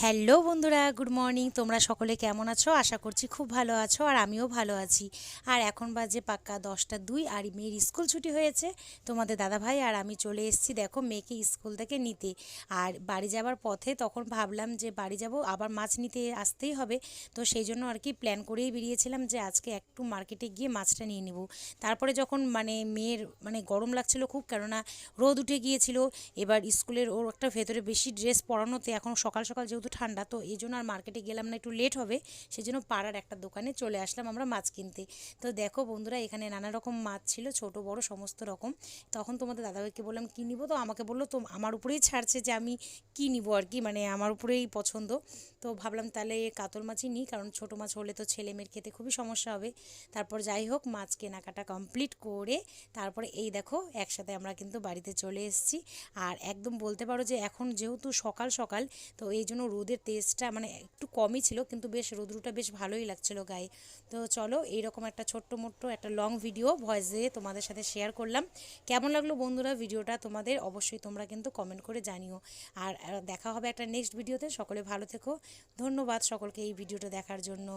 Hello বন্ধুরা, good morning. তোমরা সকলে কেমন আছো? আশা করছি খুব ভালো আছো, আর আমিও ভালো আছি। আর এখন বাজে পাক্কা 10টা 2, আর মেয়ের স্কুল ছুটি হয়েছে। তোমাদের দাদাভাই আর আমি চলে এসেছি দেখো মেয়েকে স্কুল থেকে নিতে। আর বাড়ি যাবার পথে তখন ভাবলাম যে বাড়ি যাব, আবার মাছ নিতে আসতেই হবে। তো সেই জন্য আর কি প্ল্যান করেই বেরিয়েছিলাম যে আজকে একটু মার্কেটে গিয়ে মাছটা নিয়ে নেব। তারপরে যখন মেয়ের গরম লাগছিল খুব, কেননা রোদ উঠে গিয়েছিল। এবার স্কুলের ওর একটা ভেতরে বেশি ড্রেস পরানোতে এখন সকাল সকাল যেহেতু ঠান্ডা, তো এই জন্য আর মার্কেটে গেলাম না, একটু লেট হবে। সেই জন্য পাড়ার একটা দোকানে চলে আসলাম আমরা মাছ কিনতে। তো দেখো বন্ধুরা, এখানে নানা রকম মাছ ছিল, ছোট বড় সমস্ত রকম। তখন তোমাদের দাদাভাইকে বললাম কী নিবো, তো আমাকে বললো তো আমার উপরেই ছাড়ছে যে আমি কী নিবো আর কি, আমার উপরেই পছন্দ। তো ভাবলাম তাহলে কাতল মাছই নিই, কারণ ছোটো মাছ হলে তো ছেলে মেয়ের খেতে খুবই সমস্যা হবে। তারপর যাই হোক, মাছ কেনাকাটা কমপ্লিট করে তারপরে এই দেখো একসাথে আমরা কিন্তু বাড়িতে চলে এসেছি। আর একদম বলতে পারো যে এখন যেহেতু সকাল সকাল, তো এই জন্য রোদের তেজটা একটু কমই ছিল, কিন্তু বেশ রোদ্রুটা বেশ ভালোই লাগছিল গায়ে। তো চলো, এইরকম একটা ছোট্ট মোট্ট একটা লং ভিডিও ভয়েস দিয়ে তোমাদের সাথে শেয়ার করলাম। কেমন লাগলো বন্ধুরা ভিডিওটা তোমাদের? অবশ্যই তোমরা কিন্তু কমেন্ট করে জানিও। আর দেখা হবে একটা নেক্সট ভিডিওতে। সকলে ভালো থেকো। ধন্যবাদ সকলকে এই ভিডিওটা দেখার জন্য।